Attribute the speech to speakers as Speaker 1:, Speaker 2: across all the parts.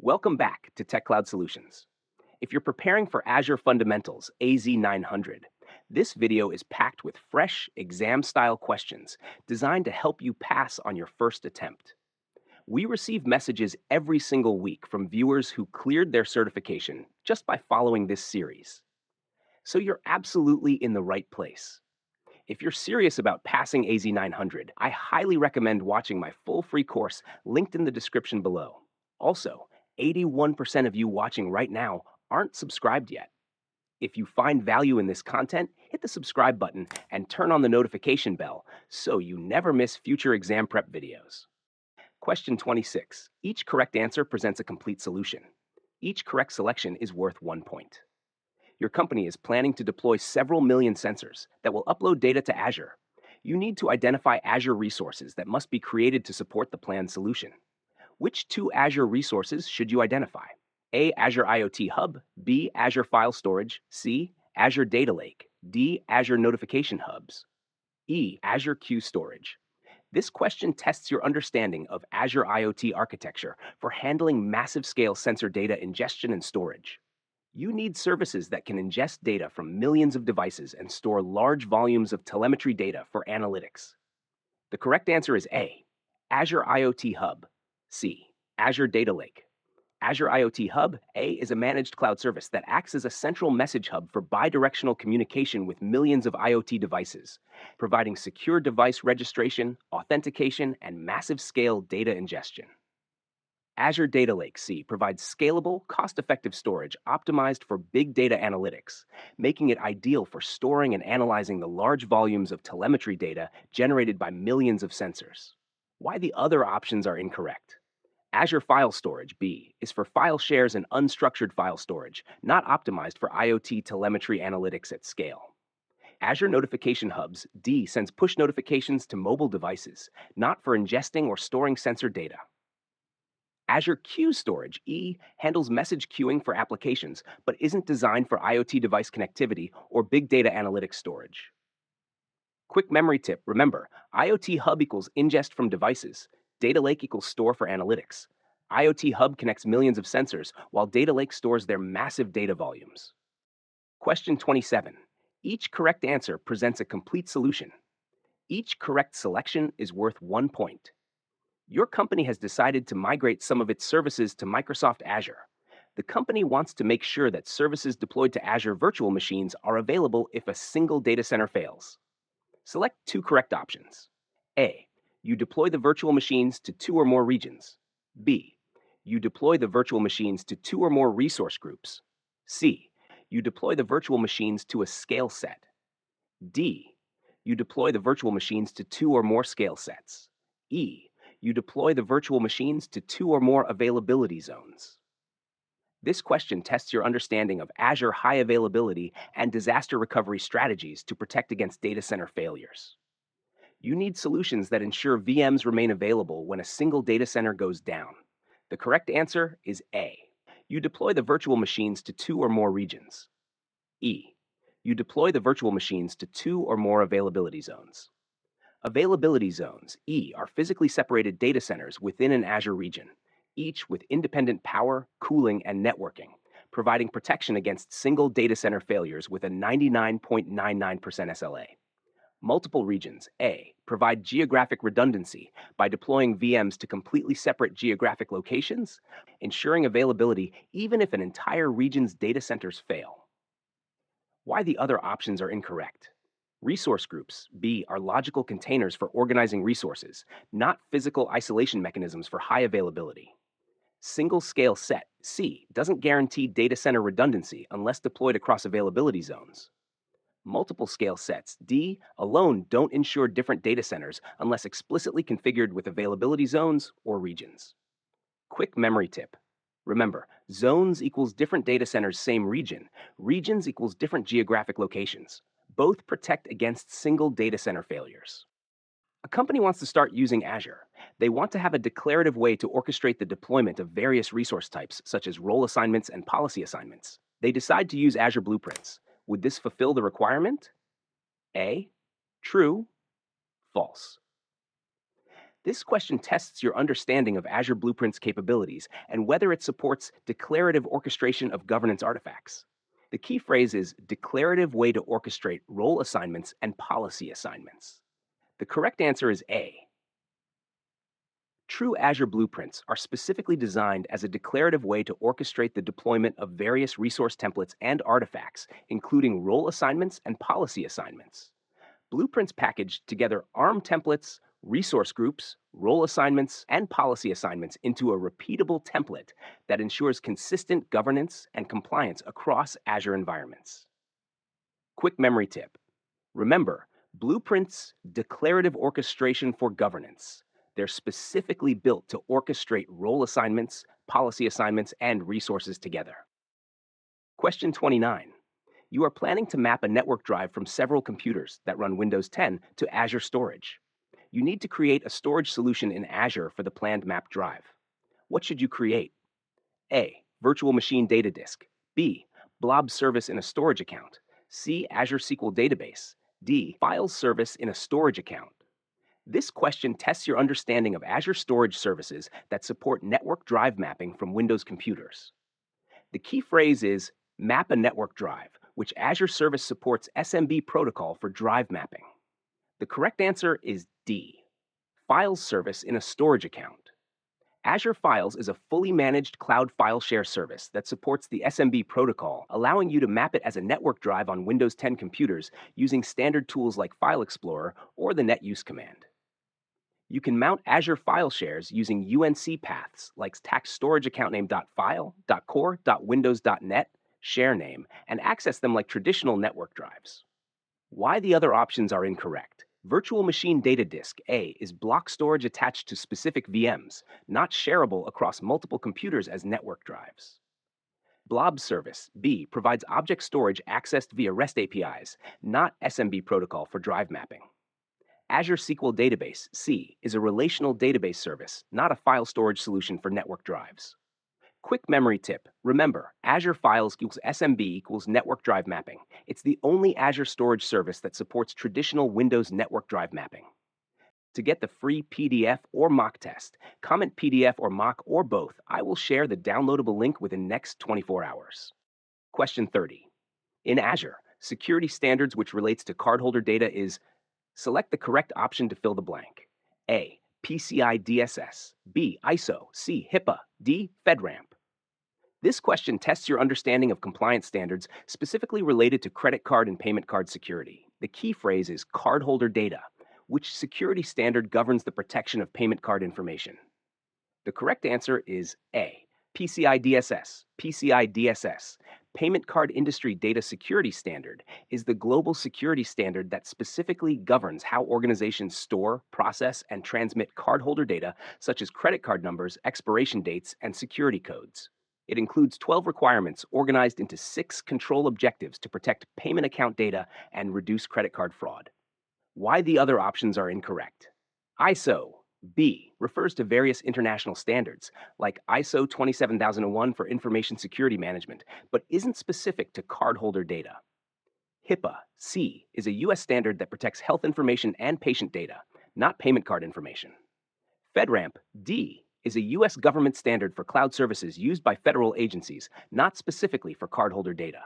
Speaker 1: Welcome back to Tech Cloud Solutions. If you're preparing for Azure Fundamentals AZ-900, this video is packed with fresh, exam-style questions designed to help you pass on your first attempt. We receive messages every single week from viewers who cleared their certification just by following this series. So you're absolutely in the right place. If you're serious about passing AZ-900, I highly recommend watching my full free course linked in the description below. Also, 81% of you watching right now aren't subscribed yet. If you find value in this content, hit the subscribe button and turn on the notification bell so you never miss future exam prep videos. Question 26. Each correct answer presents a complete solution. Each correct selection is worth 1 point. Your company is planning to deploy several million sensors that will upload data to Azure. You need to identify Azure resources that must be created to support the planned solution. Which two Azure resources should you identify? A. Azure IoT Hub, B. Azure File Storage, C. Azure Data Lake, D. Azure Notification Hubs, E. Azure Queue Storage. This question tests your understanding of Azure IoT architecture for handling massive-scale sensor data ingestion and storage. You need services that can ingest data from millions of devices and store large volumes of telemetry data for analytics. The correct answer is A. Azure IoT Hub, C. Azure Data Lake. Azure IoT Hub, A, is a managed cloud service that acts as a central message hub for bidirectional communication with millions of IoT devices, providing secure device registration, authentication, and massive-scale data ingestion. Azure Data Lake, C, provides scalable, cost-effective storage optimized for big data analytics, making it ideal for storing and analyzing the large volumes of telemetry data generated by millions of sensors. Why the other options are incorrect? Azure File Storage, B, is for file shares and unstructured file storage, not optimized for IoT telemetry analytics at scale. Azure Notification Hubs, D, sends push notifications to mobile devices, not for ingesting or storing sensor data. Azure Queue Storage, E, handles message queuing for applications, but isn't designed for IoT device connectivity or big data analytics storage. Quick memory tip, remember, IoT Hub equals ingest from devices. Data Lake equals store for analytics. IoT Hub connects millions of sensors, while Data Lake stores their massive data volumes. Question 27. Each correct answer presents a complete solution. Each correct selection is worth 1 point. Your company has decided to migrate some of its services to Microsoft Azure. The company wants to make sure that services deployed to Azure virtual machines are available if a single data center fails. Select two correct options. A. You deploy the virtual machines to 2 or more regions. B. You deploy the virtual machines to 2 or more resource groups. C. You deploy the virtual machines to a scale set. D. You deploy the virtual machines to 2 or more scale sets. E. You deploy the virtual machines to 2 or more availability zones. This question tests your understanding of Azure high availability and disaster recovery strategies to protect against data center failures. You need solutions that ensure VMs remain available when a single data center goes down. The correct answer is A. You deploy the virtual machines to 2 or more regions. E. You deploy the virtual machines to 2 or more availability zones. Availability zones, E, are physically separated data centers within an Azure region, each with independent power, cooling, and networking, providing protection against single data center failures with a 99.99% SLA. Multiple regions, A, provide geographic redundancy by deploying VMs to completely separate geographic locations, ensuring availability even if an entire region's data centers fail. Why the other options are incorrect? Resource groups, B, are logical containers for organizing resources, not physical isolation mechanisms for high availability. Single scale set, C, doesn't guarantee data center redundancy unless deployed across availability zones. Multiple scale sets, D, alone don't ensure different data centers unless explicitly configured with availability zones or regions. Quick memory tip. Remember, zones equals different data centers, same region. Regions equals different geographic locations. Both protect against single data center failures. A company wants to start using Azure. They want to have a declarative way to orchestrate the deployment of various resource types, such as role assignments and policy assignments. They decide to use Azure Blueprints. Would this fulfill the requirement? A. True. False. This question tests your understanding of Azure Blueprint's capabilities and whether it supports declarative orchestration of governance artifacts. The key phrase is declarative way to orchestrate role assignments and policy assignments. The correct answer is A. True Azure blueprints are specifically designed as a declarative way to orchestrate the deployment of various resource templates and artifacts, including role assignments and policy assignments. Blueprints package together ARM templates, resource groups, role assignments, and policy assignments into a repeatable template that ensures consistent governance and compliance across Azure environments. Quick memory tip. Remember, blueprints declarative orchestration for governance. They're specifically built to orchestrate role assignments, policy assignments, and resources together. Question 29. You are planning to map a network drive from several computers that run Windows 10 to Azure Storage. You need to create a storage solution in Azure for the planned map drive. What should you create? A. Virtual machine data disk. B. Blob service in a storage account. C. Azure SQL database. D. Files service in a storage account. This question tests your understanding of Azure storage services that support network drive mapping from Windows computers. The key phrase is map a network drive, which Azure Service supports SMB protocol for drive mapping. The correct answer is D. Files service in a storage account. Azure Files is a fully managed cloud file share service that supports the SMB protocol, allowing you to map it as a network drive on Windows 10 computers using standard tools like File Explorer or the netuse command. You can mount Azure file shares using UNC paths like tax storage account name.file.core.windows.net share name and access them like traditional network drives. Why the other options are incorrect. Virtual machine data disk A is block storage attached to specific VMs, not shareable across multiple computers as network drives. Blob service B provides object storage accessed via REST APIs, not SMB protocol for drive mapping. Azure SQL Database, C, is a relational database service, not a file storage solution for network drives. Quick memory tip. Remember, Azure Files equals SMB equals network drive mapping. It's the only Azure storage service that supports traditional Windows network drive mapping. To get the free PDF or mock test, comment PDF or mock or both. I will share the downloadable link within the next 24 hours. Question 30. In Azure, security standards which relates to cardholder data is select the correct option to fill the blank. A. PCI DSS. B. ISO. C. HIPAA. D. FedRAMP. This question tests your understanding of compliance standards specifically related to credit card and payment card security. The key phrase is cardholder data. Which security standard governs the protection of payment card information? The correct answer is A. PCI DSS. PCI DSS. Payment Card Industry Data Security Standard is the global security standard that specifically governs how organizations store, process, and transmit cardholder data such as credit card numbers, expiration dates, and security codes. It includes 12 requirements organized into 6 control objectives to protect payment account data and reduce credit card fraud. Why the other options are incorrect. ISO B refers to various international standards, like ISO 27001 for information security management, but isn't specific to cardholder data. HIPAA C is a U.S. standard that protects health information and patient data, not payment card information. FedRAMP D is a U.S. government standard for cloud services used by federal agencies, not specifically for cardholder data.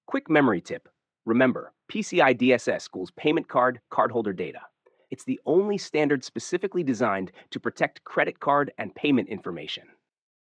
Speaker 1: Quick memory tip. Remember, PCI DSS equals payment card, cardholder data. It's the only standard specifically designed to protect credit card and payment information.